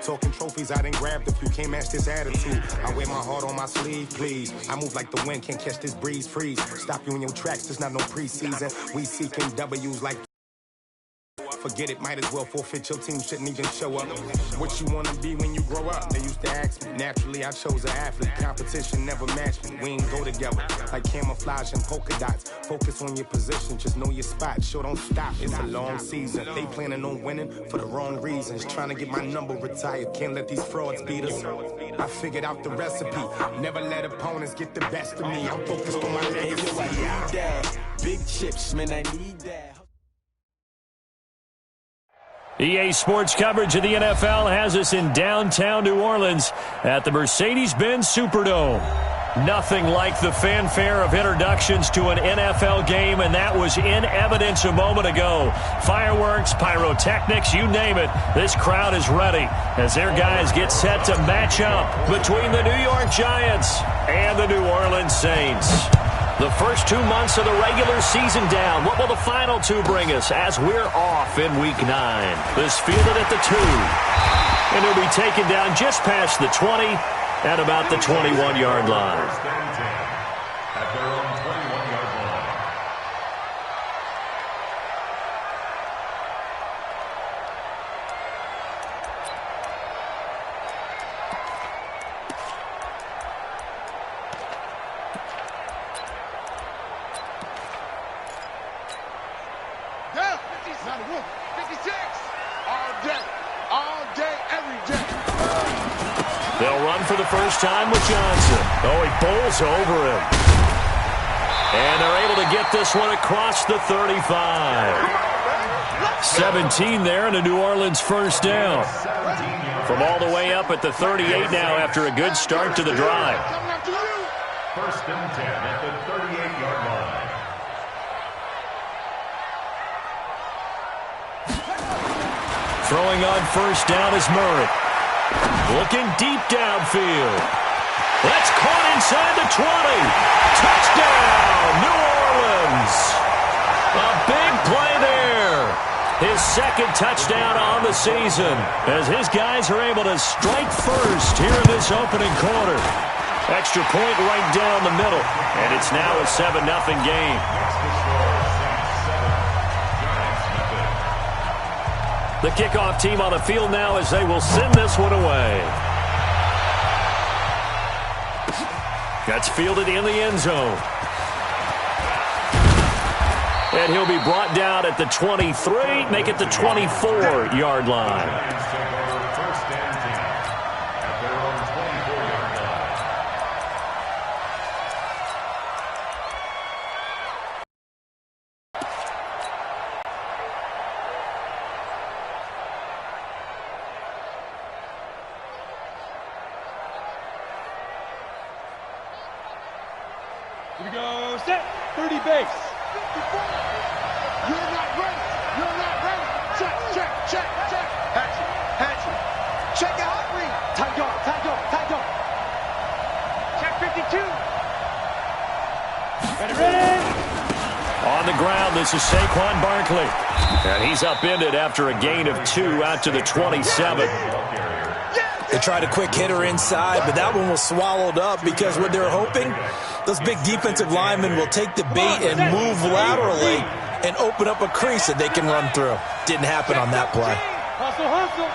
Talking trophies, I done grabbed a few. Can't match this attitude. I wear my heart on my sleeve, please. I move like the wind, can't catch this breeze, freeze. Stop you in your tracks, there's not no preseason. We seeking W's like... Forget it, might as well forfeit. Your team shouldn't even show up. What you wanna be when you grow up? They used to ask me. Naturally, I chose an athlete. Competition never matched me. We ain't go together like camouflage and polka dots. Focus on your position, just know your spot. Sure, don't stop. It's a long season. They planning on winning for the wrong reasons. Trying to get my number retired. Can't let these frauds beat us. I figured out the recipe. Never let opponents get the best of me. I'm focused on my legacy. I need that. Big chips, man, I need that. EA Sports coverage of the NFL has us in downtown New Orleans at the Mercedes-Benz Superdome. Nothing like the fanfare of introductions to an NFL game, and that was in evidence a moment ago. Fireworks, pyrotechnics, you name it. This crowd is ready as their guys get set to match up between the New York Giants and the New Orleans Saints. The first 2 months of the regular season down. What will the final two bring us as we're off in Week 9? This fielded at the 2. And he'll be taken down just past the 20 at about the 21-yard line. At their own 21-yard line. Yeah, 56, all day, every day. They'll run for the first time with Johnson. Oh, he bowls over him. And they're able to get this one across the 35. 17 there and a New Orleans first down. From all the way up at the 38 now after a good start to the drive. First and 10 at the 38-yard line. Throwing on first down is Murray. Looking deep downfield. That's caught inside the 20. Touchdown, New Orleans. A big play there. His second touchdown on the season as his guys are able to strike first here in this opening quarter. Extra point right down the middle, and it's now a 7-0 game. The kickoff team on the field now as they will send this one away. That's fielded in the end zone. And he'll be brought down at the 23, make it the 24-yard line. Here we go, set, 30 base. You're not ready. Check. Hatch it. Check out, read. Tight go. Check 52. Ready. On the ground, this is Saquon Barkley. And he's upended after a gain of 2 out to the 27. They tried a quick hitter inside, but that one was swallowed up because what they're hoping, those big defensive linemen will take the bait and move laterally and open up a crease that they can run through. Didn't happen on that play. Hustle.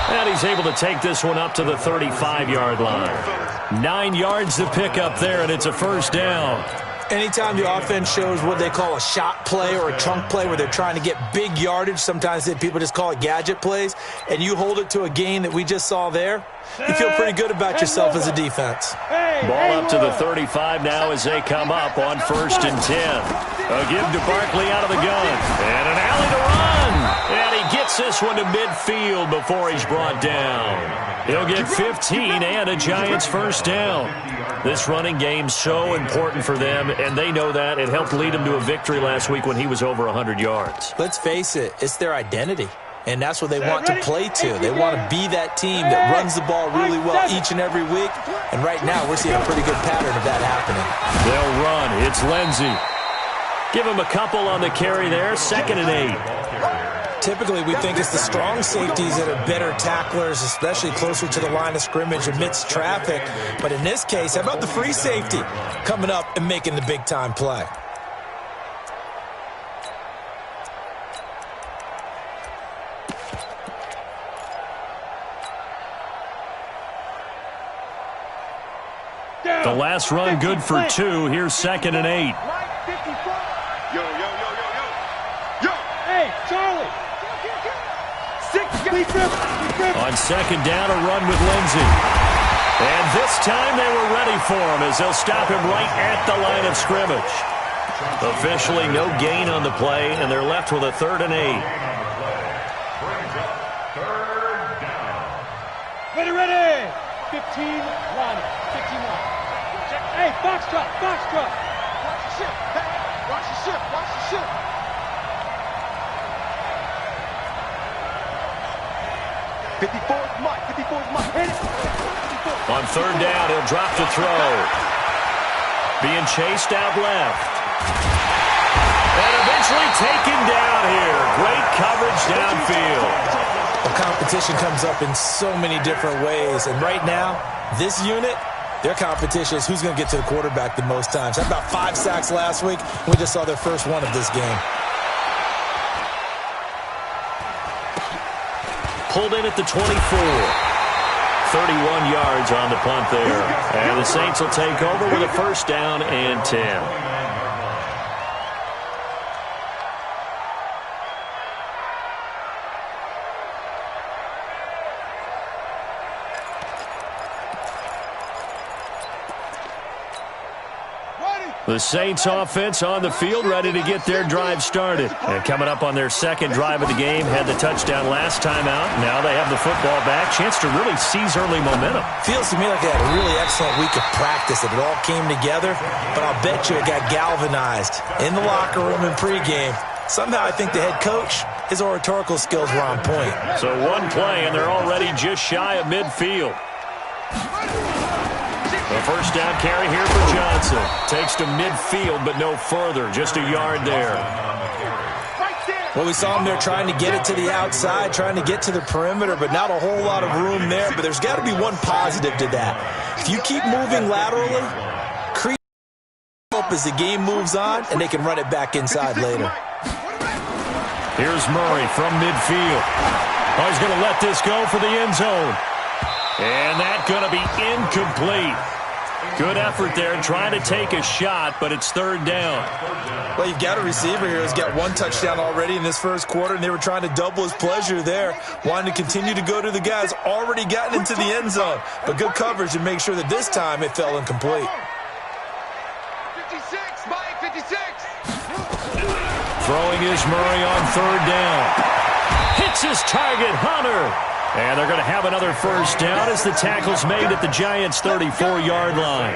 And he's able to take this one up to the 35-yard line. 9 yards to pick up there, and it's a first down. Anytime the offense shows what they call a shot play or a trunk play where they're trying to get big yardage, sometimes people just call it gadget plays, and you hold it to a gain that we just saw there, you feel pretty good about yourself as a defense. Ball up to the 35 now as they come up on first and 10. A give to Barkley out of the gun. And an alley to run. And he gets this one to midfield before he's brought down. He'll get 15 and a Giants first down. This running game's so important for them, and they know that. It helped lead them to a victory last week when he was over 100 yards. Let's face it, it's their identity. And that's what they want to play to. They want to be that team that runs the ball really well each and every week. And right now, we're seeing a pretty good pattern of that happening. They'll run. It's Lindsey. Give him a couple on the carry there, 2nd and 8. Typically, we think it's the strong safeties that are better tacklers, especially closer to the line of scrimmage amidst traffic. But in this case, how about the free safety coming up and making the big-time play? The last run good for 2. Here's 2nd and 8. Yo. Hey, Charlie. 6. On 2nd down, a run with Lindsey. And this time they were ready for him as they'll stop him right at the line of scrimmage. Officially no gain on the play, and they're left with a 3rd and 8. Ready. 15, line up. 15-1. Hey, box drop. Watch the ship. Watch the ship. 54's Mike. Hit it. On 3rd down, he'll drop to throw. Being chased out left. And eventually taken down here. Great coverage downfield. The competition comes up in so many different ways. And right now, this unit, their competition is who's going to get to the quarterback the most times. Had about 5 sacks last week. We just saw their first one of this game. Pulled in at the 24. 31 yards on the punt there. And the Saints will take over with a 1st down and 10. The Saints offense on the field, ready to get their drive started. And coming up on their 2nd drive of the game, had the touchdown last time out. Now they have the football back. Chance to really seize early momentum. Feels to me like they had a really excellent week of practice. It all came together, but I'll bet you it got galvanized in the locker room in pregame. Somehow I think the head coach, his oratorical skills were on point. So one play, and they're already just shy of midfield. The 1st down carry here for Johnson. Takes to midfield, but no further. Just a yard there. Well, we saw him there trying to get it to the outside, trying to get to the perimeter, but not a whole lot of room there. But there's got to be one positive to that. If you keep moving laterally, creep up as the game moves on, and they can run it back inside later. Here's Murray from midfield. Oh, he's going to let this go for the end zone. And that's going to be incomplete. Good effort there trying to take a shot, but it's 3rd down. Well, you've got a receiver here who's got 1 touchdown already in this 1st quarter, and they were trying to double his pleasure there, wanting to continue to go to the guys already gotten into the end zone. But good coverage to make sure that this time it fell incomplete. 56, Mike, 56. Throwing is Murray on 3rd down. Hits his target, Hunter. And they're going to have another 1st down as the tackle's made at the Giants' 34-yard line.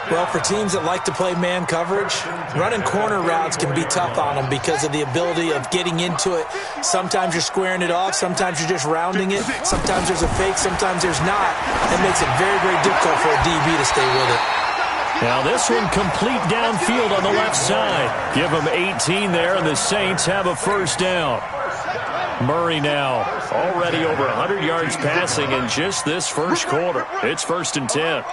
Well, for teams that like to play man coverage, running corner routes can be tough on them because of the ability of getting into it. Sometimes you're squaring it off. Sometimes you're just rounding it. Sometimes there's a fake. Sometimes there's not. It makes it very, very difficult for a DB to stay with it. Now this one complete downfield on the left side. Give them 18 there, and the Saints have a 1st down. Murray now already over 100 yards passing in just this 1st quarter. It's 1st and 10.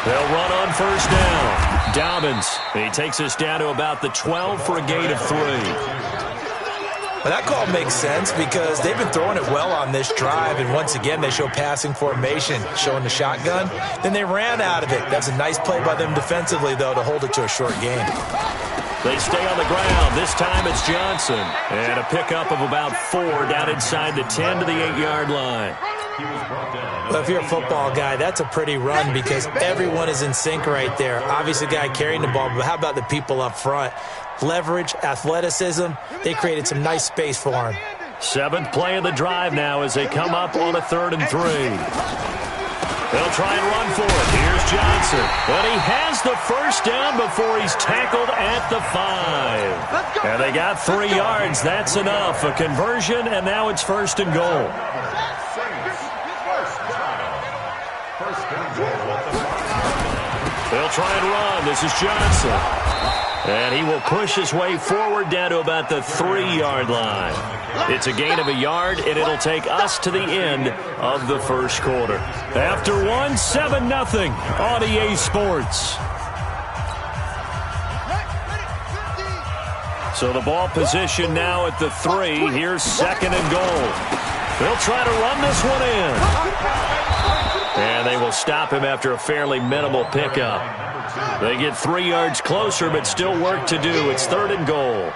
They'll run on 1st down. Dobbins, he takes us down to about the 12 for a gain of 3. Well, that call makes sense because they've been throwing it well on this drive, and once again they show passing formation, showing the shotgun. Then they ran out of it. That's a nice play by them defensively, though, to hold it to a short gain. They stay on the ground. This time it's Johnson. And a pickup of about 4 down inside the 10 to the 8-yard line. Well, if you're a football guy, that's a pretty run because everyone is in sync right there. Obviously, the guy carrying the ball, but how about the people up front? Leverage, athleticism, they created some nice space for him. 7th play of the drive now as they come up on a 3rd and 3. They'll try and run for it. Here's Johnson. But he has the 1st down before he's tackled at the 5. And they got 3 yards. That's enough. A conversion, and now it's 1st and goal. They'll try and run. This is Johnson. And he will push his way forward down to about the 3-yard line. It's a gain of a yard, and it'll take us to the end of the first quarter. After 1, 7-0 on EA Sports. So the ball position now at the 3. Here's 2nd and goal. They'll try to run this one in. And they will stop him after a fairly minimal pickup. They get 3 yards closer, but still work to do. It's 3rd and goal.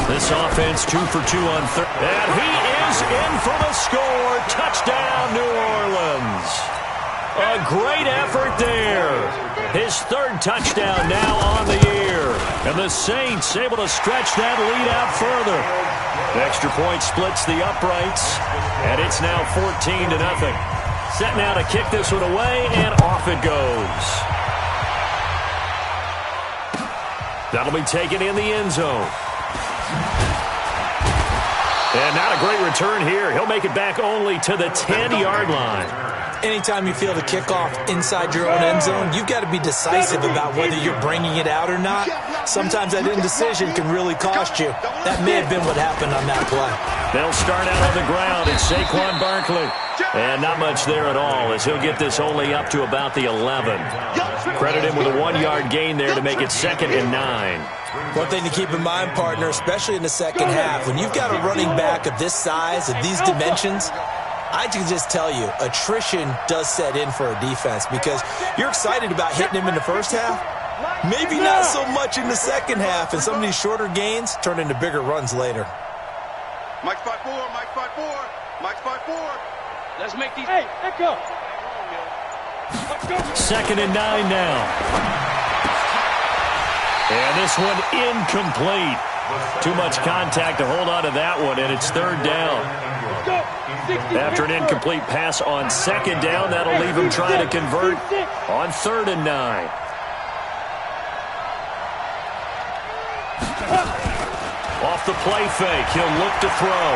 This offense 2 for 2 on 3rd. And he is in for the score. Touchdown, New Orleans. A great effort there. His 3rd touchdown now on the year. And the Saints able to stretch that lead out further. The extra point splits the uprights, and it's now 14-0. Set now to kick this one away, and off it goes. That'll be taken in the end zone. And not a great return here. He'll make it back only to the 10-yard line. Anytime you feel the kickoff inside your own end zone, you've got to be decisive about whether you're bringing it out or not. Sometimes that indecision can really cost you. That may have been what happened on that play. They'll start out on the ground. It's Saquon Barkley. And not much there at all, as he'll get this only up to about the 11. Credit him with a 1-yard gain there to make it 2nd and 9. One thing to keep in mind, partner, especially in the second half, when you've got a running back of this size, of these dimensions, I can just tell you, attrition does set in for a defense because you're excited about hitting him in the first half. Maybe not so much in the second half, and some of these shorter gains turn into bigger runs later. Mike's 5-4, Mike's 5-4, Mike's 5-4. Let's make these. Hey, let go. 2nd and 9 now. And this one incomplete. Too much contact to hold on to that one, and it's 3rd down. After an incomplete pass on 2nd down, that'll leave him trying to convert on 3rd and 9. Off the play fake, he'll look to throw.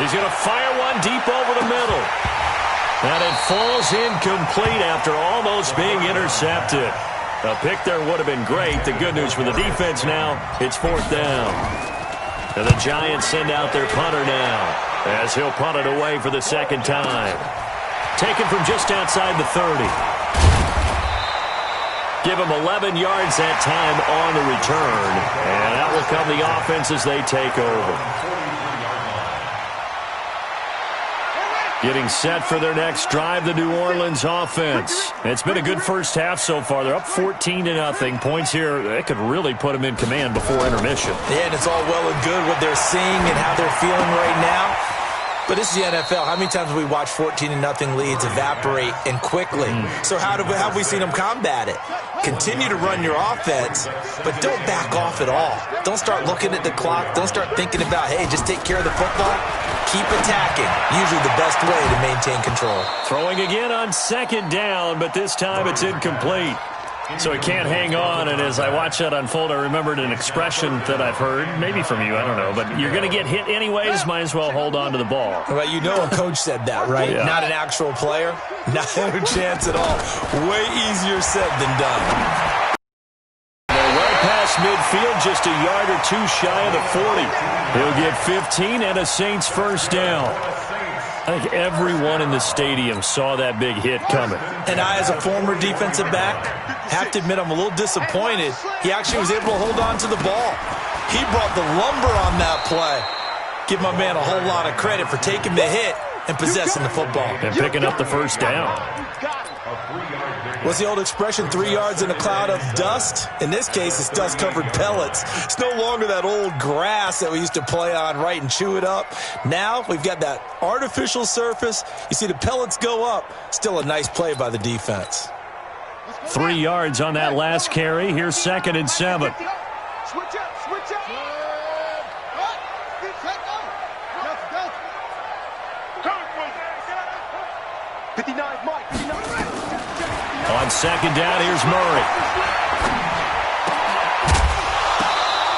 He's going to fire one deep over the middle. And it falls incomplete after almost being intercepted. A pick there would have been great. The good news for the defense now, it's 4th down. And the Giants send out their punter now, as he'll punt it away for the 2nd time. Taken from just outside the 30. Give him 11 yards that time on the return. And that will come the offense as they take over. Getting set for their next drive, the New Orleans offense. It's been a good first half so far. They're up 14-0. Points here, they could really put them in command before intermission. Yeah, and it's all well and good what they're seeing and how they're feeling right now. But this is the NFL. How many times have we watched 14-0 leads evaporate and quickly? So how have we seen them combat it? Continue to run your offense, but don't back off at all. Don't start looking at the clock. Don't start thinking about, hey, just take care of the football. Keep attacking. Usually the best way to maintain control. Throwing again on 2nd down, but this time it's incomplete. So he can't hang on, and as I watch that unfold, I remembered an expression that I've heard, maybe from you, I don't know, but you're going to get hit anyways, might as well hold on to the ball. Well, you know a coach said that, right? Yeah. Not an actual player. Not a chance at all. Way easier said than done. They're well past midfield, just a yard or two shy of the 40. He'll get 15 and a Saints 1st down. I think everyone in the stadium saw that big hit coming. And I, as a former defensive back, have to admit I'm a little disappointed. He actually was able to hold on to the ball. He brought the lumber on that play. Give my man a whole lot of credit for taking the hit and possessing the football. And picking up the 1st down. What's the old expression, 3 yards in a cloud of dust? In this case, it's dust-covered pellets. It's no longer that old grass that we used to play on, right, and chew it up. Now we've got that artificial surface. You see the pellets go up. Still a nice play by the defense. 3 yards on that last carry. Here's 2nd and 7. Switch up, switch up. 59, Mike, 59. On 2nd down, here's Murray.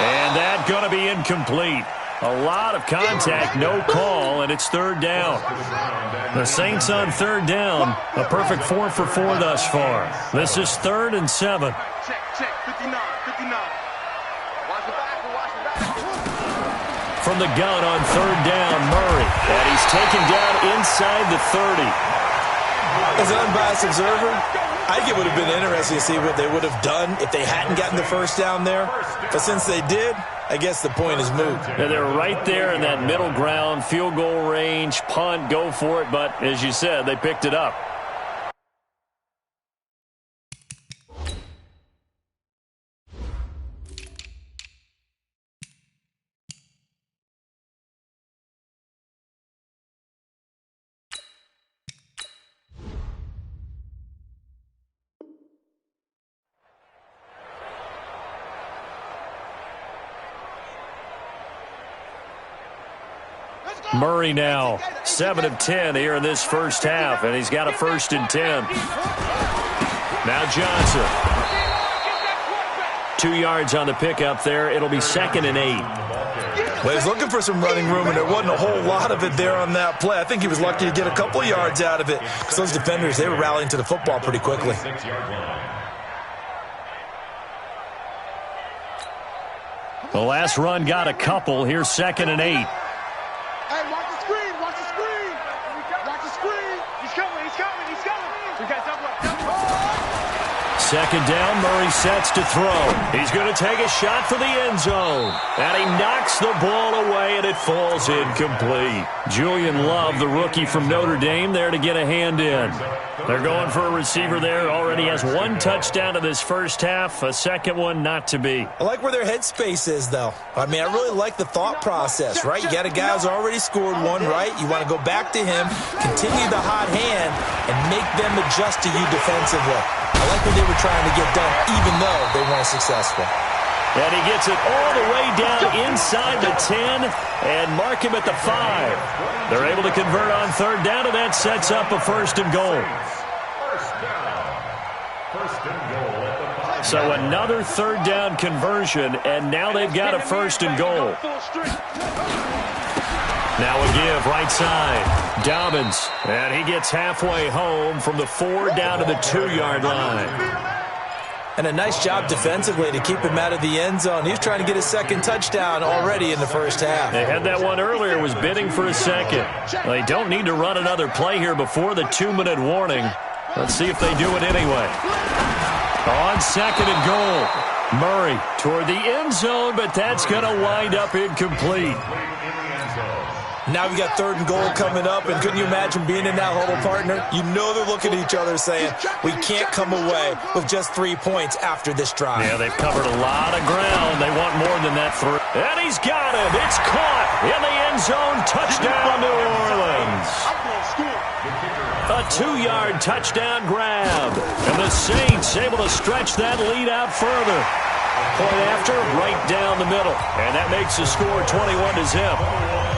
And that going to be incomplete. A lot of contact, no call, and it's third down. The Saints on third down, a perfect 4 for 4 thus far. This is 3rd and 7. Check, 59, 59. Watch the back. From the gun on third down, Murray. And he's taken down inside the 30. As an unbiased observer, I think it would have been interesting to see what they would have done if they hadn't gotten the first down there. But since they did, I guess the point is moot. Yeah, they're right there in that middle ground, field goal range, punt, go for it. But as you said, they picked it up. Murray now 7 of 10 here in this first half, and he's got a 1st and 10. Now Johnson. 2 yards on the pickup there. It'll be 2nd and 8. Well, he's looking for some running room, and there wasn't a whole lot of it there on that play. I think he was lucky to get a couple of yards out of it because those defenders, they were rallying to the football pretty quickly. The last run got a couple. Here's 2nd and 8. Hey, watch the screen. Watch the screen. Watch the screen. He's coming. We got double up. 2nd down, Murray sets to throw. He's going to take a shot for the end zone. And he knocks the ball away, and it falls incomplete. Julian Love, the rookie from Notre Dame, there to get a hand in. They're going for a receiver there. Already has 1 touchdown in this first half. A second one not to be. I like where their headspace is, though. I mean, I really like the thought process, right? You got a guy who's already scored one, right? You want to go back to him, continue the hot hand, and make them adjust to you defensively. I like what they were trying to get done, even though they weren't successful. And he gets it all the way down inside the 10 and mark him at the 5. They're able to convert on third down, and that sets up a 1st and goal. So another third down conversion, and now they've got a 1st and goal. Now a give right side. Dobbins, and he gets halfway home from the 4 down to the 2-yard line. And a nice job defensively to keep him out of the end zone. He was trying to get his 2nd touchdown already in the first half. They had that one earlier, was bidding for a 2nd. They don't need to run another play here before the 2-minute warning. Let's see if they do it anyway. On 2nd and goal. Murray toward the end zone, but that's going to wind up incomplete. Now we got 3rd and goal coming up, and couldn't you imagine being in that huddle, partner? You know they're looking at each other saying, we can't come away with just 3 points after this drive. Yeah, they've covered a lot of ground. They want more than that 3. And he's got it. It's caught in the end zone. Touchdown, New Orleans. A 2-yard touchdown grab. And the Saints able to stretch that lead out further. Point after, right down the middle. And that makes the score 21-0.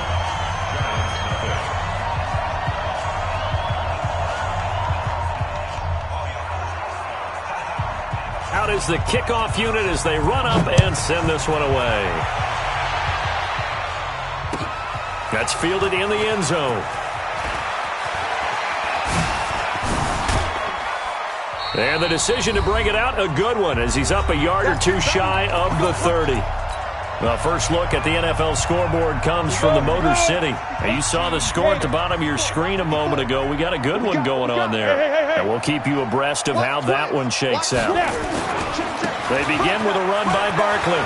Out is the kickoff unit as they run up and send this one away. That's fielded in the end zone. And the decision to bring it out, a good one, as he's up a yard or 2 shy of the 30. The first look at the NFL scoreboard comes from the Motor City. And you saw the score at the bottom of your screen a moment ago. We got a good one going on there. And we'll keep you abreast of how that one shakes out. They begin with a run by Barkley.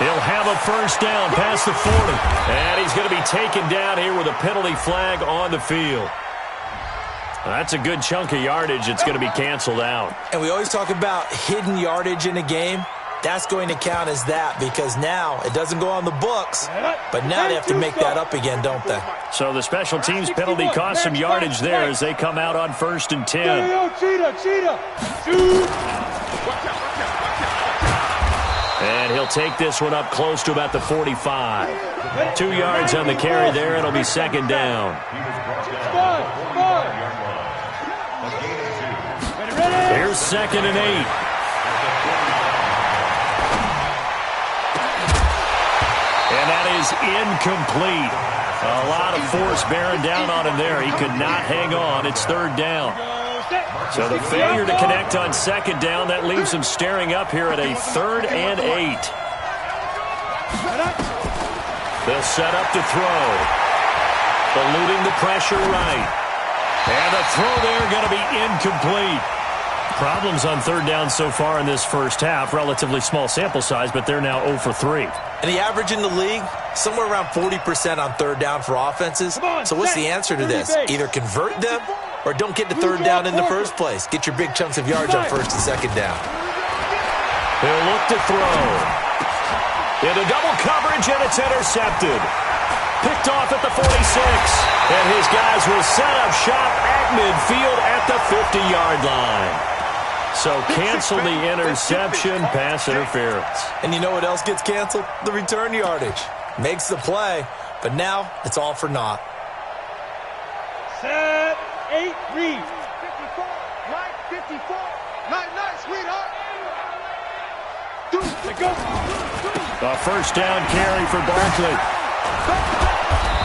He'll have a 1st down past the 40. And he's going to be taken down here with a penalty flag on the field. That's a good chunk of yardage. It's going to be canceled out. And we always talk about hidden yardage in a game. That's going to count as that because now it doesn't go on the books, but now they have to make that up again, don't they? So the special teams penalty cost some yardage there as they come out on 1st and 10. And he'll take this one up close to about the 45. 2 yards on the carry there. It'll be 2nd down. Here's 2nd and 8. And that is incomplete. A lot of force bearing down on him there. He could not hang on. It's third down. So the failure to connect on second down, that leaves him staring up here at a 3rd and 8. They'll set up to throw. Eluding the pressure right. And the throw there going to be incomplete. Problems on third down so far in this first half. Relatively small sample size, but they're now 0 for 3. And the average in the league, somewhere around 40% on third down for offenses. So what's the answer to this? Either convert them or don't get to third down in the first place. Get your big chunks of yards on first and second down. He'll look to throw. Into double coverage, and it's intercepted. Picked off at the 46. And his guys will set up shop at midfield at the 50-yard line. So cancel the interception, pass interference. And you know what else gets canceled? The return yardage. Makes the play, but now it's all for naught. Set, 8, read. 54, Mike, 54. Nice, sweetheart. A first down carry for Barkley.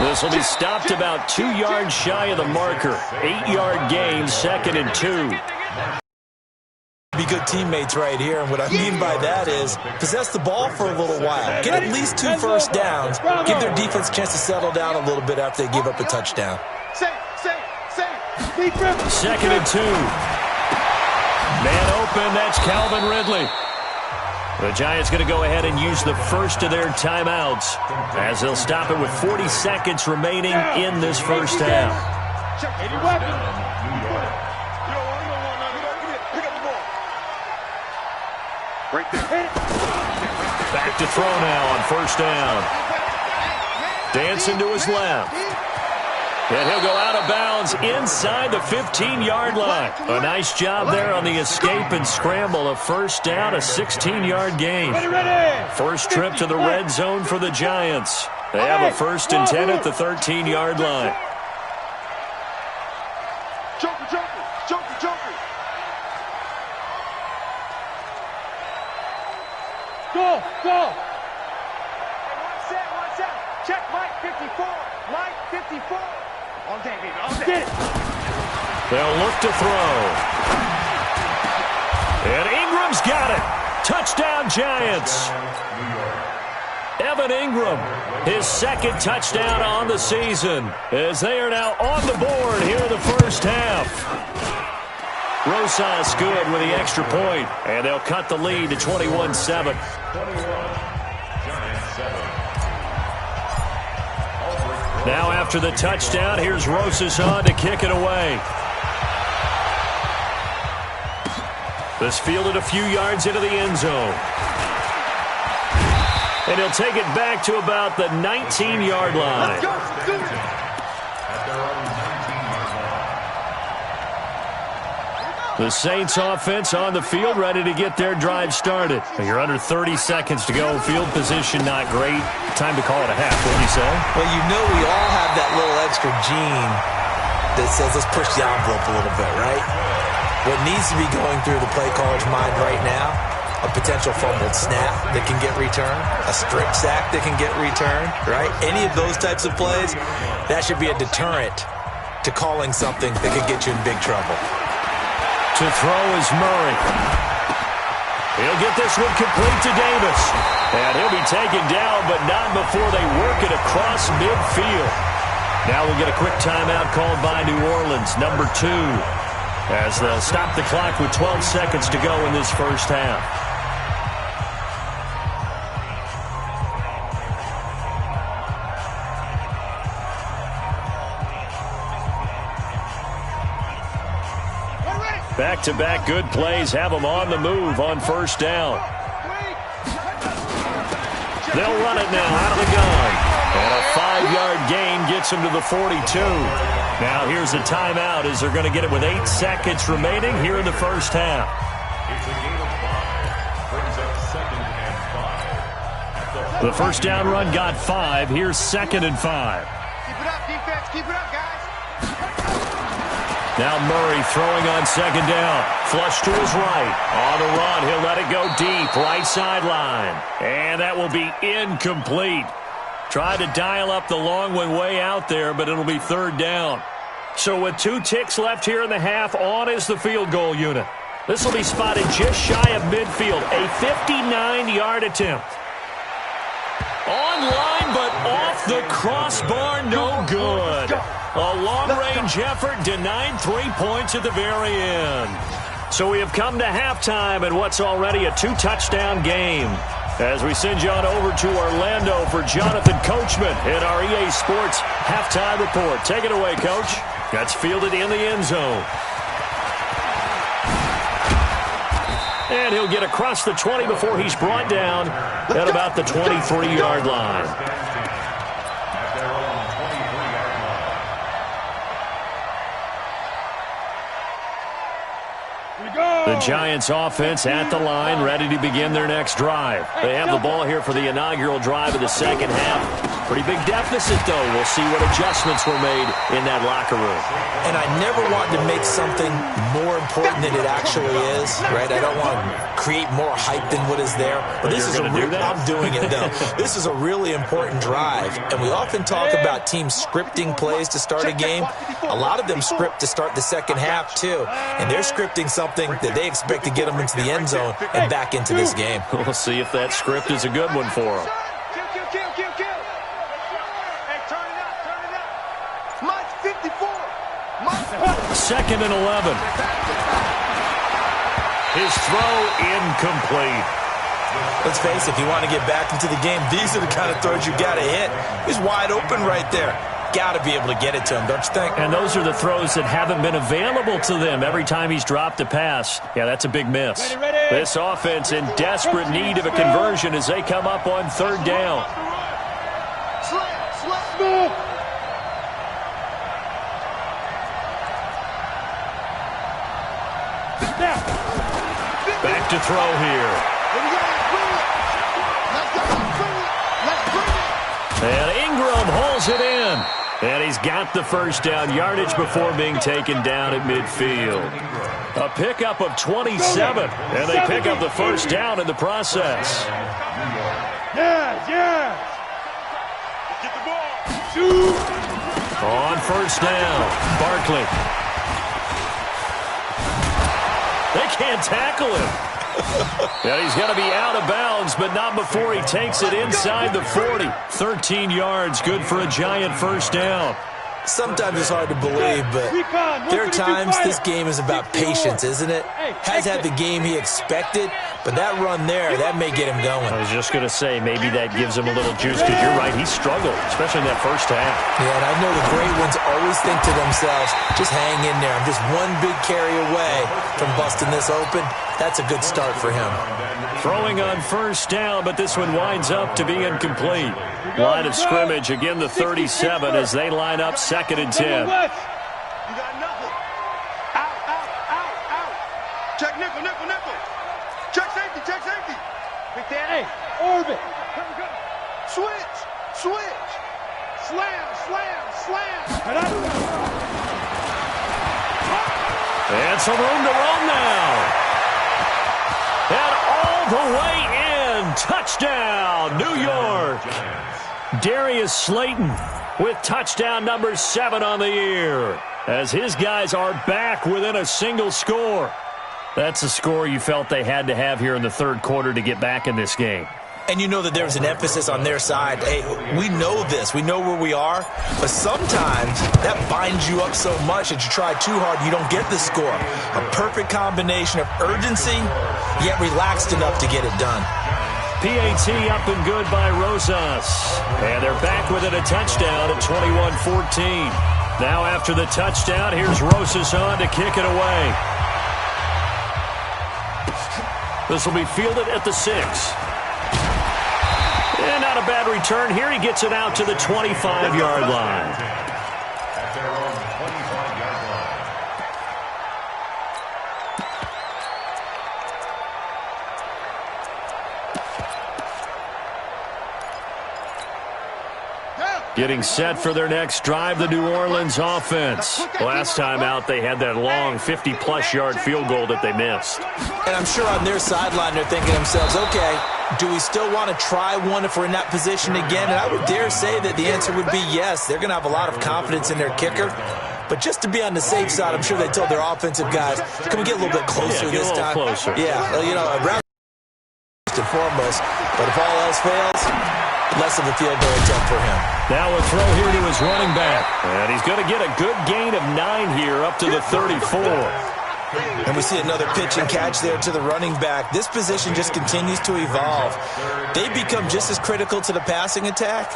This will be stopped about 2 yards shy of the marker. 8-yard gain, 2nd and 2. Be good teammates right here, and what I mean by that is possess the ball for a little while. Get at least 2 first downs. Give their defense a chance to settle down a little bit after they give up a touchdown. 2nd and 2. Man open, that's Calvin Ridley. The Giants going to go ahead and use the first of their timeouts as they'll stop it with 40 seconds remaining in this first half. Right there. Back to throw now on first down. Dancing to his left. And he'll go out of bounds inside the 15-yard line. A nice job there on the escape and scramble. A first down, a 16-yard gain. First trip to the red zone for the Giants. They have a 1st and 10 at the 13-yard line. Joker. Go. One set. Check Mike 54. Mike 54. All day, baby, all day. Get it. They'll look to throw. And Ingram's got it. Touchdown, Giants. Evan Ingram, his 2nd touchdown on the season, as they are now on the board here in the first half. Rosas good with the extra point, and they'll cut the lead to 21-7. Now after the touchdown, here's Rosas on to kick it away. This fielded a few yards into the end zone. And he'll take it back to about the 19-yard line. The Saints offense on the field, ready to get their drive started. You're under 30 seconds to go. Field position not great. Time to call it a half, wouldn't you say? Well, you know we all have that little extra gene that says let's push the envelope a little bit, right? What needs to be going through the play caller's mind right now, a potential fumbled snap that can get returned, a strip sack that can get returned, right? Any of those types of plays, that should be a deterrent to calling something that could get you in big trouble. To throw is Murray. He'll get this one complete to Davis. And he'll be taken down, but not before they work it across midfield. Now we'll get a quick timeout called by New Orleans, number 2, as they'll stop the clock with 12 seconds to go in this first half. Back-to-back good plays have them on the move on first down. They'll run it now out of the gun. And a 5-yard gain gets them to the 42. Now here's a timeout as they're going to get it with 8 seconds remaining here in the first half. It's a gain of 5. Brings up 2nd and 5. The first down run got 5. Here's 2nd and 5. Keep it up, defense. Keep it up, guys. Now Murray throwing on 2nd down. Flush to his right. On the run, he'll let it go deep. Right sideline. And that will be incomplete. Tried to dial up the long one way out there, but it'll be third down. So with 2 ticks left here in the half, on is the field goal unit. This will be spotted just shy of midfield. A 59-yard attempt. Online, but off the crossbar, no good. A long-range effort denied 3 points at the very end. So we have come to halftime in what's already a 2-touchdown game. As we send you on over to Orlando for Jonathan Coachman in our EA Sports halftime report. Take it away, Coach. That's fielded in the end zone. And he'll get across the 20 before he's brought down at about the 23-yard line. The Giants offense at the line, ready to begin their next drive. They have the ball here for the inaugural drive of the second half. Pretty big deficit, though. We'll see what adjustments were made in that locker room. And I never want to make something more important than it actually is, right? I don't want to create more hype than what is there. But this is I'm doing it, though. This is a really important drive. And we often talk about teams scripting plays to start a game. A lot of them script to start the second half, too. And they're scripting something that they expect to get them into the end zone and back into this game. We'll see if that script is a good one for them. Hey, turn it up. Mike 54. Second and 11. His throw incomplete. Let's face it, if you want to get back into the game, these are the kind of throws you got to hit. He's wide open right there. Got to be able to get it to him, don't you think? And those are the throws that haven't been available to them every time he's dropped a pass. Yeah, that's a big miss. Ready. This offense in desperate need of a conversion as they come up on third down. Back to throw here. And Ingram holds it in. And he's got the first down yardage before being taken down at midfield. A pickup of 27, and they pick up the first down in the process. Yes. Get the ball. Shoot. On first down, Barkley. They can't tackle him. And he's going to be out of bounds, but not before he takes it inside the 40. 13 yards, good for a Giant first down. Sometimes it's hard to believe, but there are times this game is about patience, isn't it? Has had the game he expected, but that run there, that may get him going. I was just going to say, maybe that gives him a little juice, because you're right, he struggled, especially in that first half. Yeah, and I know the great ones always think to themselves, just hang in there. I'm just one big carry away from busting this open. That's a good start for him. Throwing on first down, but this one winds up to be incomplete. Line of scrimmage, again the 37 as they line up second and 10. You got nothing. Out. Check nickel. Check safety. Big Dan, hey, orbit. Switch. Slam. And some room to roam now. And all the way in. Touchdown, New York. Darius Slayton with touchdown number 7 on the year, as his guys are back within a single score. That's a score you felt they had to have here in the third quarter to get back in this game. And you know that there was an emphasis on their side. Hey, we know this. We know where we are. But sometimes that binds you up so much that you try too hard and you don't get the score. A perfect combination of urgency, yet relaxed enough to get it done. PAT up and good by Rosas. And they're back within a touchdown at 21-14. Now after the touchdown, here's Rosas on to kick it away. This will be fielded at the 6. And not a bad return here. He gets it out to the 25-yard line. At their own 25-yard line. Getting set for their next drive, the New Orleans offense. Last time out, they had that long 50-plus yard field goal that they missed. And I'm sure on their sideline they're thinking to themselves, okay, Do we still want to try one if we're in that position again? And I would dare say that the answer would be yes. They're going to have a lot of confidence in their kicker. But just to be on the safe side, I'm sure they told their offensive guys, can we get a little bit closer this time? Closer. Yeah, you know, around first and foremost. But if all else fails, less of a field goal attempt for him. Now a throw here to his running back. And he's going to get a good gain of 9 here up to the 34. And we see another pitch and catch there to the running back. This position just continues to evolve. They become just as critical to the passing attack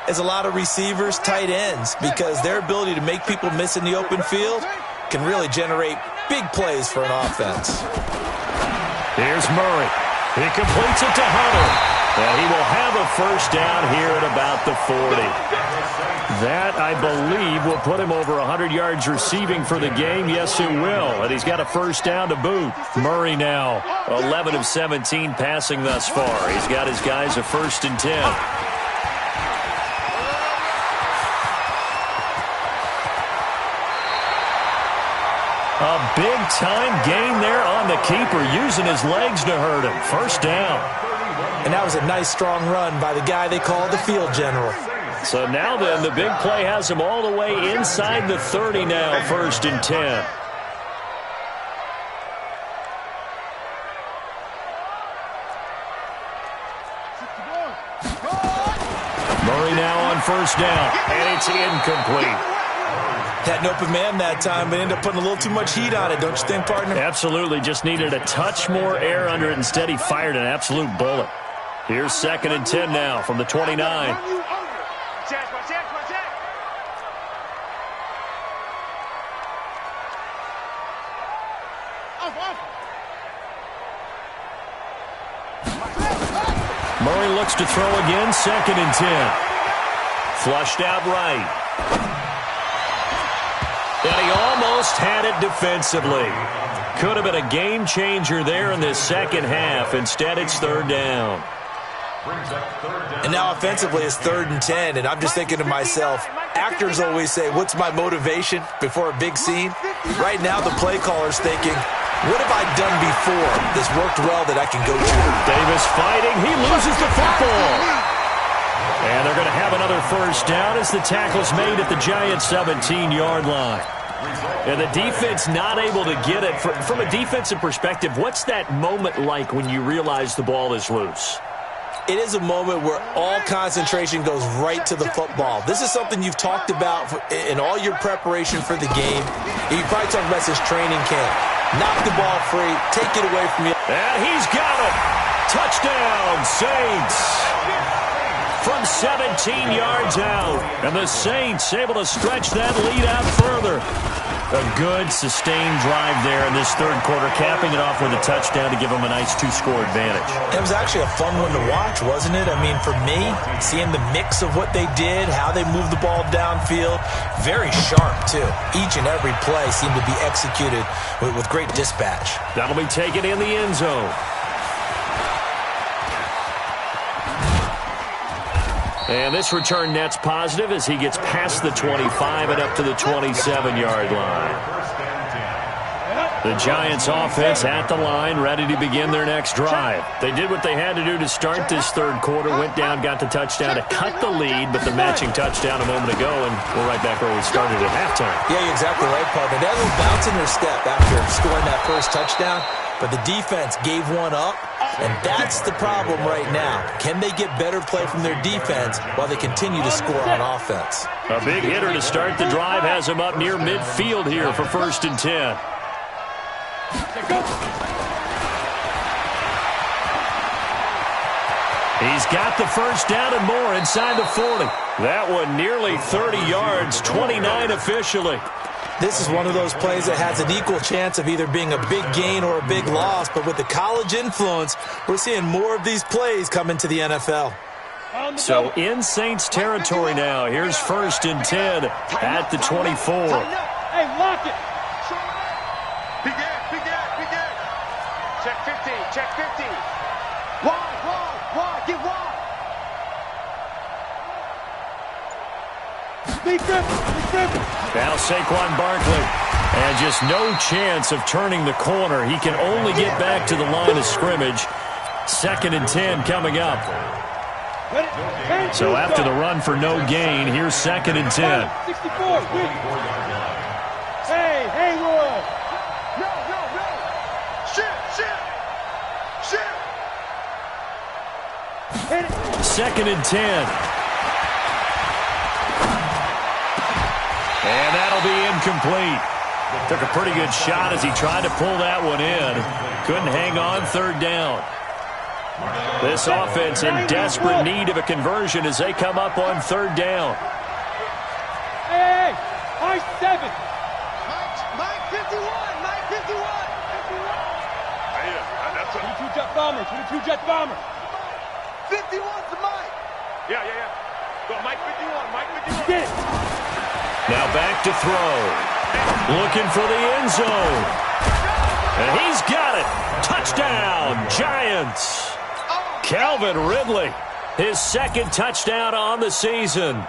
as a lot of receivers, tight ends, because their ability to make people miss in the open field can really generate big plays for an offense. Here's Murray. He completes it to Hunter. And he will have a first down here at about the 40. That, I believe, will put him over 100 yards receiving for the game. Yes, it will. And he's got a first down to boot. Murray now 11 of 17 passing thus far. He's got his guys a 1st and 10. A big-time gain there on the keeper, using his legs to hurt him. First down. And that was a nice, strong run by the guy they call the field general. So now then, the big play has him all the way inside the 30 now, 1st and 10. Murray now on first down, and it's incomplete. Had an open man that time, but ended up putting a little too much heat on it, don't you think, partner? Absolutely, just needed a touch more air under it. Instead, he fired an absolute bullet. Here's 2nd and 10 now from the 29. Murray looks to throw again, 2nd and 10. Flushed out right. And he almost had it defensively. Could have been a game changer there in this second half. Instead, it's 3rd down. And now offensively it's 3rd and 10, and I'm just thinking to myself, actors always say, what's my motivation before a big scene? Right now the play caller's thinking, what have I done before that's worked well that I can go to? Davis fighting. He loses the football. And they're going to have another first down as the tackle's made at the Giants' 17-yard line. And the defense not able to get it. From a defensive perspective, what's that moment like when you realize the ball is loose? It is a moment where all concentration goes right to the football. This is something you've talked about in all your preparation for the game. You probably talked about this training camp. Knock the ball free, take it away from you. And he's got it. Touchdown, Saints. From 17 yards out. And the Saints able to stretch that lead out further. A good, sustained drive there in this 3rd quarter, capping it off with a touchdown to give them a nice 2-score advantage. It was actually a fun one to watch, wasn't it? I mean, for me, seeing the mix of what they did, how they moved the ball downfield, very sharp, too. Each and every play seemed to be executed with great dispatch. That'll be taken in the end zone. And this return net's positive as he gets past the 25 and up to the 27-yard line. The Giants offense at the line, ready to begin their next drive. They did what they had to do to start this 3rd quarter, went down, got the touchdown to cut the lead, but the matching touchdown a moment ago, and we're right back where we started at halftime. Yeah, you're exactly right, partner. They had a little bounce in their step after scoring that first touchdown, but the defense gave one up. And that's the problem right now. Can they get better play from their defense while they continue to score on offense? A big hitter to start the drive has him up near midfield here for 1st and 10. He's got the first down and more inside the 40. That one nearly 30 yards, 29 officially. This is one of those plays that has an equal chance of either being a big gain or a big loss, but with the college influence, we're seeing more of these plays come into the NFL. So in Saints territory now, here's 1st and 10 at the 24. Hey, lock it. Big air. Check 50, check 50. Wide, get wide. Now Saquon Barkley. And just no chance of turning the corner. He can only get back to the line of scrimmage. 2nd and 10 coming up. So after the run for no gain, here's 2nd and 10. 64. Hey, Haywood. No. Shit. 2nd and 10. And that'll be incomplete. Took a pretty good shot as he tried to pull that one in. Couldn't hang on 3rd down. This offense in desperate need of a conversion as they come up on 3rd down. Hey, high 7. Mike 51. That's a 22 Jet Bombers. 22 Jet Bombers. 51 to Mike. Yeah. Go, Mike 51. Get it. Now back to throw. Looking for the end zone. And he's got it. Touchdown, Giants. Calvin Ridley, his 2nd touchdown on the season,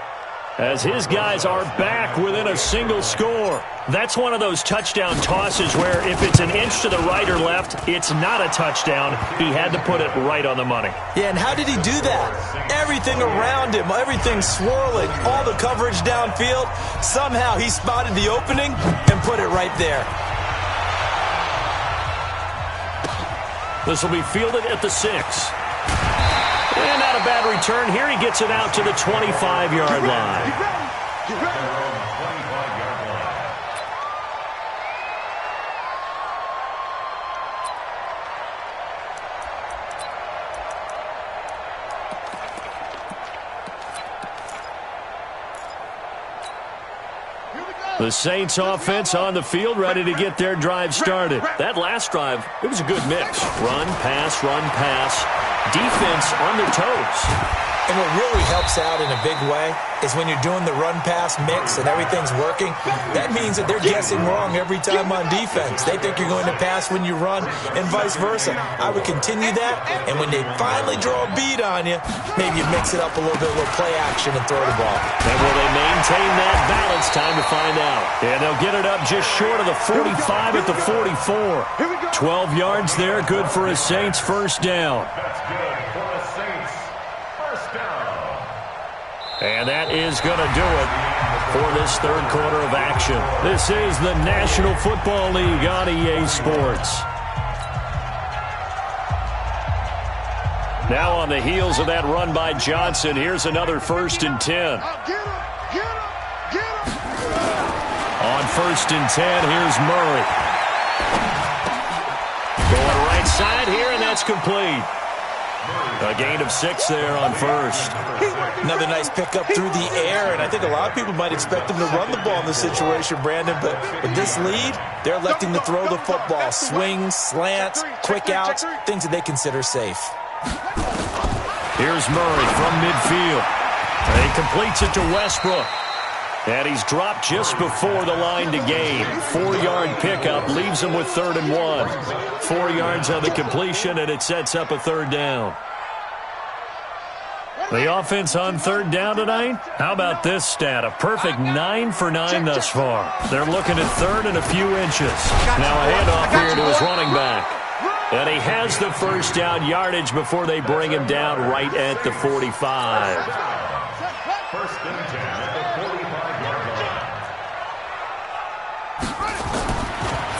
as his guys are back within a single score. That's one of those touchdown tosses where if it's an inch to the right or left, it's not a touchdown. He had to put it right on the money. Yeah, and how did he do that? Everything around him, everything swirling, all the coverage downfield. Somehow he spotted the opening and put it right there. This will be fielded at the 6. And not a bad return here. He gets it out to the 25-yard line. The Saints offense on the field, ready to get their drive started. That last drive, it was a good mix. Run, pass, defense on their toes. And what really helps out in a big way is when you're doing the run-pass mix and everything's working, that means that they're guessing wrong every time on defense. They think you're going to pass when you run and vice versa. I would continue that, and when they finally draw a bead on you, maybe you mix it up a little bit with play action and throw the ball. And will they maintain that balance? Time to find out. And they'll get it up just short of the 45 at the 44. 12 yards there, good for a Saints first down. That's good for the Saints. First down. And that is going to do it for this 3rd quarter of action. This is the National Football League on EA Sports. Now on the heels of that run by Johnson, here's another 1st and 10. On 1st and 10, here's Murray. Going right side here, and that's complete. A gain of 6 there on 1st. Another nice pickup through the air, and I think a lot of people might expect him to run the ball in this situation, Brandon, but with this lead, they're electing to throw the football. Swings, slants, quick outs, things that they consider safe. Here's Murray from midfield. And he completes it to Westbrook. And he's dropped just before the line to gain. 4-yard pickup leaves him with 3rd and 1. 4 yards on the completion, and it sets up a 3rd down. The offense on 3rd down tonight? How about this stat? A perfect 9 for 9 thus far. They're looking at 3rd and a few inches. Now a handoff here to his running back. And he has the first down yardage before they bring him down right at the 45. First and 10 at the 45-yard line.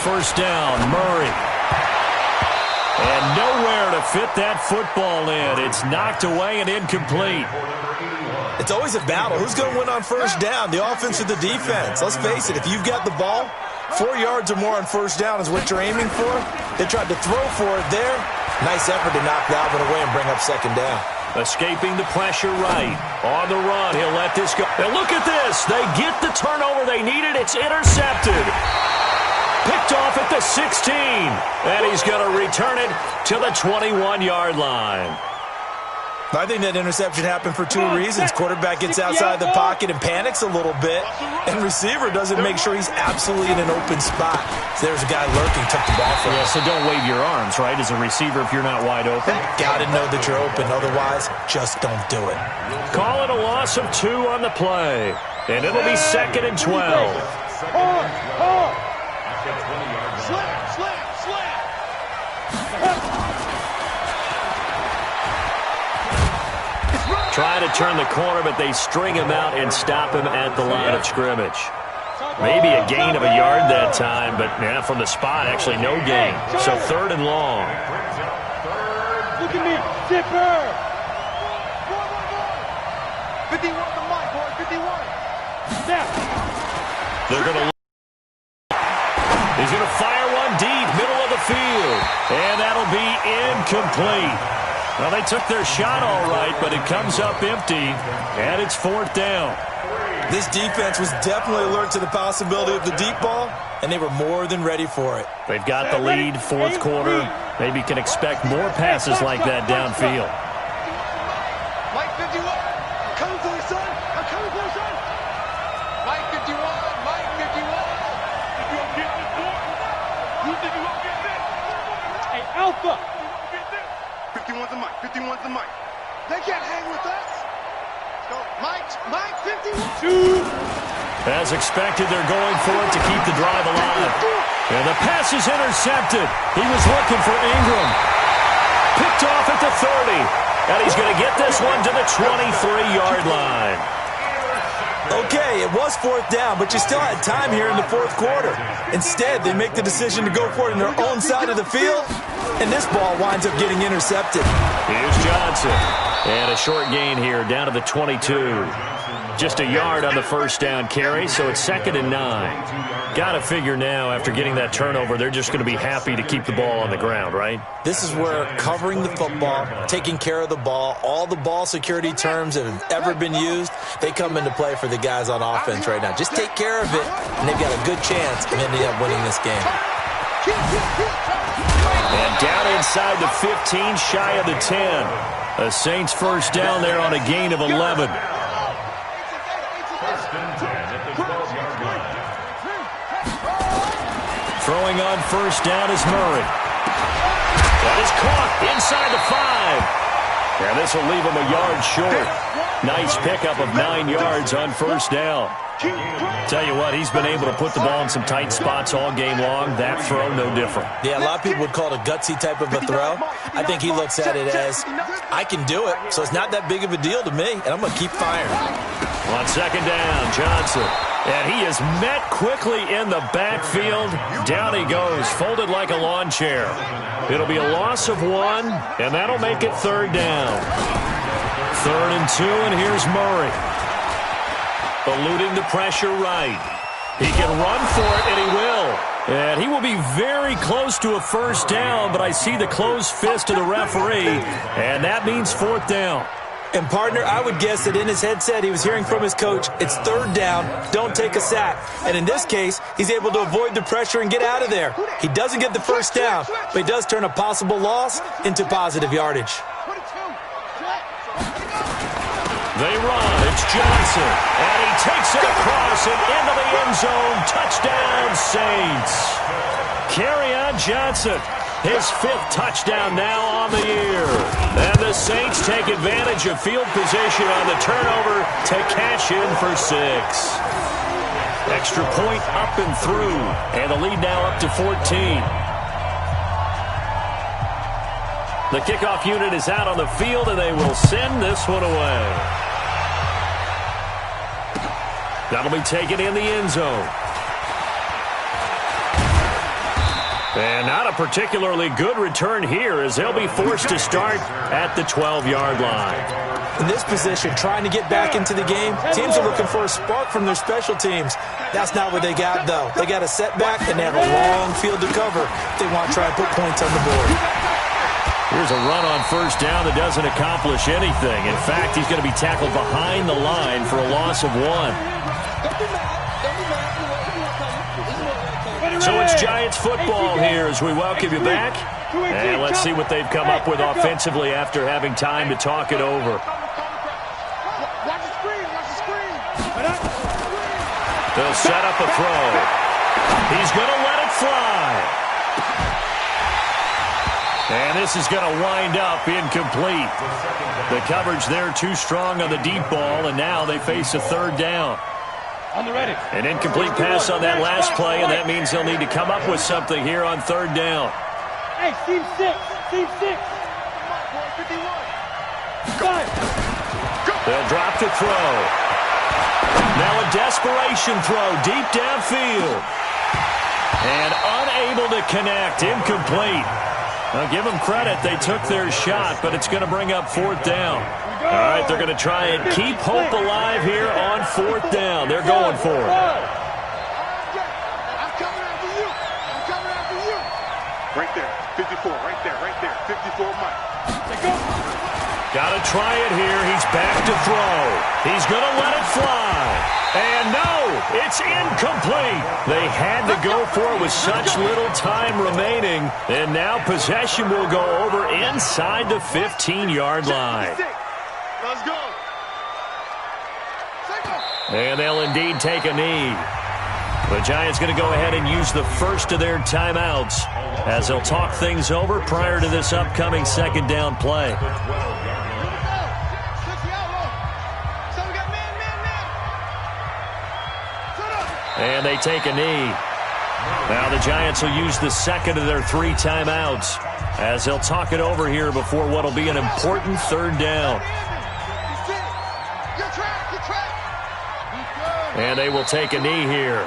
First down, Murray. And nowhere to fit that football in. It's knocked away and incomplete. It's always a battle. Who's going to win on first down, the offense or the defense? Let's face it, if you've got the ball, 4 yards or more on first down is what you're aiming for. They tried to throw for it there. Nice effort to knock Dalvin away and bring up 2nd down. Escaping the pressure right. On the run, he'll let this go. And look at this. They get the turnover they needed. It's intercepted. Picked off at the 16. And he's going to return it to the 21-yard line. I think that interception happened for 2 reasons. Quarterback gets outside the pocket and panics a little bit, and receiver doesn't make sure he's absolutely in an open spot. So there's a guy lurking, took the ball from him. Yeah, so don't wave your arms, right, as a receiver if you're not wide open. Got to know that you're open. Otherwise, just don't do it. Call it a loss of 2 on the play, and it'll be 2nd and 12. Trying to turn the corner, but they string him out and stop him at the line of scrimmage. Maybe a gain of a yard that time, but yeah, from the spot, actually no gain. So 3rd and long. Look at me, zipper. 51 the mic, boy, 51. Snap. They're going to. He's going to fire one deep, middle of the field, and that'll be incomplete. Well, they took their shot all right, but it comes up empty, and it's 4th down. This defense was definitely alert to the possibility of the deep ball, and they were more than ready for it. They've got the lead, 4th quarter. Maybe can expect more passes like that downfield. Mike 51. I'm coming for you, son. I'm coming for you, son. Mike 51. Mike 51. You gonna get this, boy? You think you gonna get this? Hey, Alpha. 51's the mic. 51's the mic. They can't hang with us. Let's go. Mike 51. As expected, they're going for it to keep the drive alive. And the pass is intercepted. He was looking for Ingram. Picked off at the 30. And he's going to get this one to the 23-yard line. Okay, it was 4th down, but you still had time here in the 4th quarter. Instead, they make the decision to go for it on their own side of the field, and this ball winds up getting intercepted. Here's Johnson. And a short gain here, down to the 22. Just a yard on the first down carry, so it's 2nd and 9. Got to figure now, after getting that turnover, they're just going to be happy to keep the ball on the ground, right? This is where covering the football, taking care of the ball, all the ball security terms that have ever been used, they come into play for the guys on offense right now. Just take care of it, and they've got a good chance of ending up winning this game. And down inside the 15, shy of the 10. A Saints first down there on a gain of 11. Throwing on first down is Murray. That is caught inside the 5. And this will leave him a yard short. Nice pickup of 9 yards on first down. Tell you what, he's been able to put the ball in some tight spots all game long. That throw, no different. Yeah, a lot of people would call it a gutsy type of a throw. I think he looks at it as, I can do it, so it's not that big of a deal to me, and I'm going to keep firing. On second down, Johnson. And he is met quickly in the backfield. Down he goes, folded like a lawn chair. It'll be a loss of 1, and that'll make it 3rd down. 3rd and 2, and here's Murray. Eluding the pressure right. He can run for it, and he will. And he will be very close to a first down, but I see the closed fist of the referee, and that means 4th down. And, partner, I would guess that in his headset he was hearing from his coach, it's 3rd down, don't take a sack. And in this case, he's able to avoid the pressure and get out of there. He doesn't get the first down, but he does turn a possible loss into positive yardage. They run. It's Johnson. And he takes it across and into the end zone. Touchdown, Saints. Kerryon Johnson. His 5th touchdown now on the year. And the Saints take advantage of field position on the turnover to cash in for 6. Extra point up and through. And the lead now up to 14. The kickoff unit is out on the field, and they will send this one away. That'll be taken in the end zone. And not a particularly good return here, as they'll be forced to start at the 12-yard line. In this position, trying to get back into the game, teams are looking for a spark from their special teams. That's not what they got, though. They got a setback, and they have a long field to cover if they want to try and put points on the board. Here's a run on first down that doesn't accomplish anything. In fact, he's going to be tackled behind the line for a loss of 1. So it's Giants football here as we welcome you back. And let's see what they've come up with offensively after having time to talk it over. They'll set up a throw. He's going to let it fly. And this is going to wind up incomplete. The coverage there too strong on the deep ball, and now they face a 3rd down. On the ready. An incomplete pass on that last play, and that means they'll need to come up with something here on 3rd down. Hey, team 6. Team 6. 5. Go. They'll drop to throw. Now a desperation throw deep downfield. And unable to connect. Incomplete. Now give them credit. They took their shot, but it's going to bring up 4th down. All right, they're going to try and keep hope alive here on 4th down. They're going for it. I'm coming after you. I'm coming after you. Right there. 54. Right there. Right there. 54 Mike. Got to try it here. He's back to throw. He's going to let it fly. And no, it's incomplete. They had to go for it with such little time remaining. And now possession will go over inside the 15-yard line. Let's go. And they'll indeed take a knee. The Giants going to go ahead and use the first of their timeouts as they'll talk things over prior to this upcoming 2nd down play. And they take a knee. Now the Giants will use the second of their 3 timeouts as they'll talk it over here before what will be an important 3rd down. And they will take a knee here.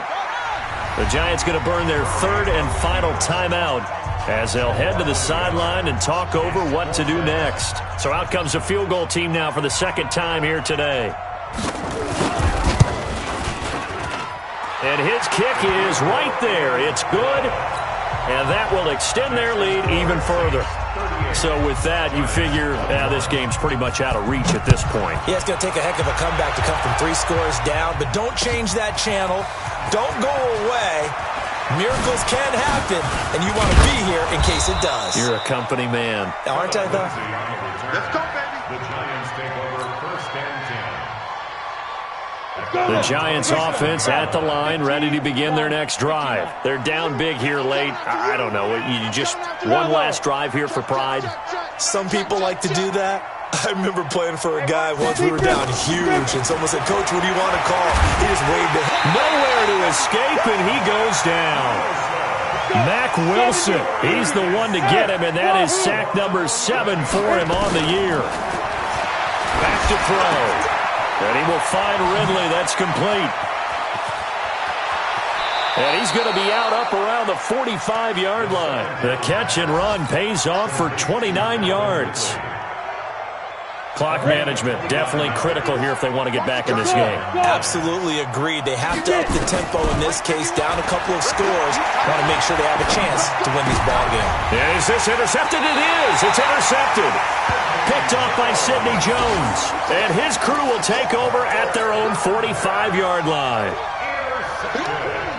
The Giants going to burn their 3rd and final timeout as they'll head to the sideline and talk over what to do next. So out comes the field goal team now for the 2nd time here today. And his kick is right there. It's good, and that will extend their lead even further. So with that, you figure this game's pretty much out of reach at this point. Yeah, it's going to take a heck of a comeback to come from 3 scores down, but don't change that channel. Don't go away. Miracles can happen, and you want to be here in case it does. You're a company man. Aren't I, though? Let's go, baby. The Giants take over 1st and 10. The Giants offense at the line, ready to begin their next drive. They're down big here late. I don't know. You just one last drive here for pride. Some people like to do that. I remember playing for a guy once. We were down huge, and someone said, "Coach, what do you want to call?" He just waved it. Nowhere to escape, and he goes down. Mac Wilson, he's the one to get him, and that is sack number 7 for him on the year. Back to throw. And he will find Ridley. That's complete. And he's going to be out up around the 45-yard line. The catch and run pays off for 29 yards. Clock management definitely critical here if they want to get back in this game. Absolutely agreed. They have to up the tempo in this case, down a couple of scores. Want to make sure they have a chance to win this ball game. Is this intercepted? It is. It's intercepted. Picked off by Sidney Jones. And his crew will take over at their own 45-yard line.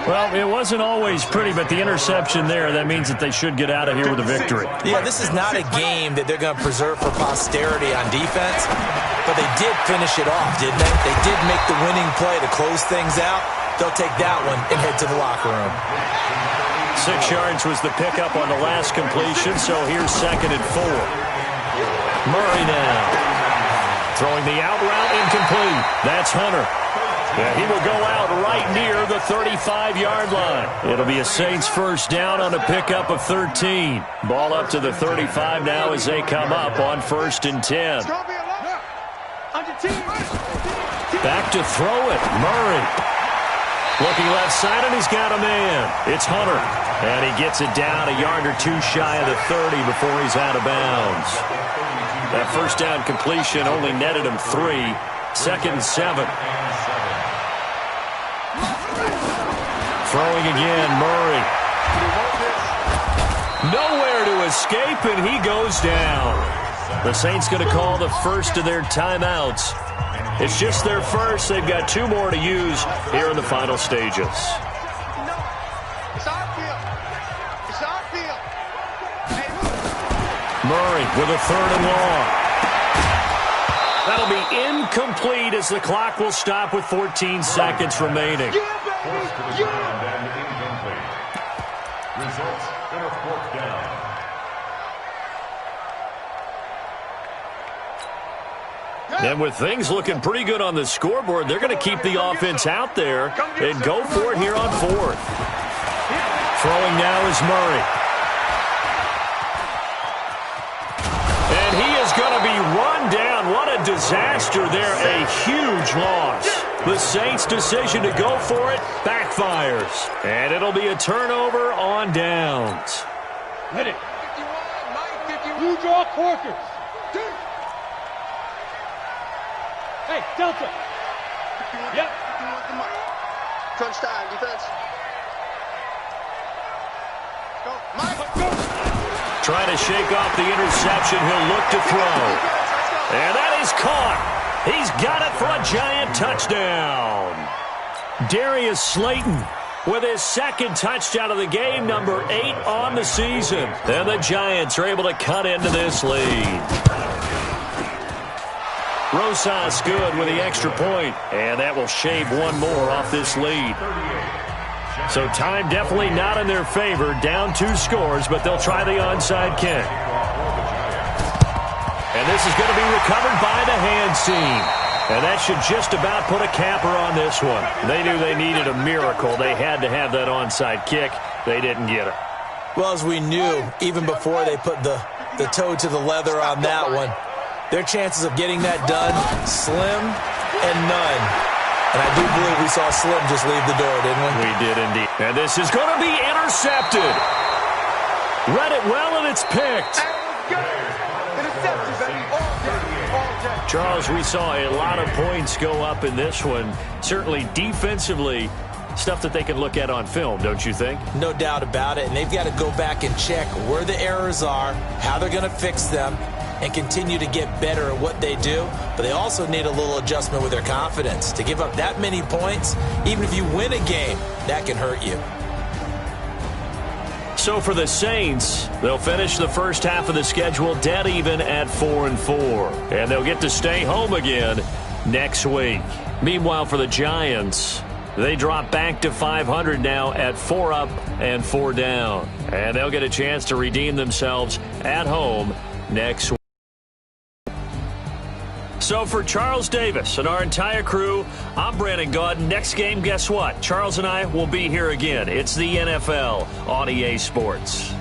Well, it wasn't always pretty, but the interception there, that means that they should get out of here with a victory. Yeah, this is not a game that they're going to preserve for posterity on defense, but they did finish it off, didn't they? They did make the winning play to close things out. They'll take that one and head to the locker room. 6 yards was the pickup on the last completion, so here's 2nd and 4. Murray now. Throwing the out route, incomplete. That's Hunter. Yeah, he will go out right near the 35-yard line. It'll be a Saints 1st down on a pickup of 13. Ball up to the 35 now as they come up on 1st and 10. Back to throw it. Murray. Looking left side, and he's got a man. It's Hunter. And he gets it down a yard or 2 shy of the 30 before he's out of bounds. That 1st down completion only netted him 3. 2nd and 7. Throwing again, Murray. Nowhere to escape, and he goes down. The Saints going to call the first of their timeouts. It's just their first. They've got 2 more to use here in the final stages. It's our field. It's our field. Murray with a 3rd and long. That'll be incomplete as the clock will stop with 14 seconds remaining. Results in a 4th down. And with things looking pretty good on the scoreboard, they're going to keep the offense out there and go for it here on 4th. Throwing now is Murray. And he is going to be run down. What a a disaster there, a huge loss. The Saints' decision to go for it backfires. And it'll be a turnover on downs. Hit it. You draw corkers. Hey, Delta. Yep. Crunch time, defense. Go. Mike. Trying to shake off the interception. He'll look to throw. And that is caught. He's got it for a giant touchdown. Darius Slayton with his second touchdown of the game, number 8 on the season. And the Giants are able to cut into this lead. Rosas good with the extra point, and that will shave one more off this lead. So time definitely not in their favor. Down 2 scores, but they'll try the onside kick. And this is going to be recovered by the hands team. And that should just about put a capper on this one. They knew they needed a miracle. They had to have that onside kick. They didn't get it. Well, as we knew, even before they put the toe to the leather on that one, their chances of getting that done, slim and none. And I do believe we saw Slim just leave the door, didn't we? We did indeed. And this is going to be intercepted. Read it well, and it's picked. Intercepted, baby. All day. Charles, we saw a lot of points go up in this one. Certainly defensively, stuff that they can look at on film, don't you think? No doubt about it. And they've got to go back and check where the errors are, how they're going to fix them, and continue to get better at what they do. But they also need a little adjustment with their confidence. To give up that many points, even if you win a game, that can hurt you. So for the Saints, they'll finish the first half of the schedule dead even at 4-4. And they'll get to stay home again next week. Meanwhile, for the Giants, they drop back to 500 now at 4 up and 4 down. And they'll get a chance to redeem themselves at home next week. So for Charles Davis and our entire crew, I'm Brandon Gaudin. Next game, guess what? Charles and I will be here again. It's the NFL on EA Sports.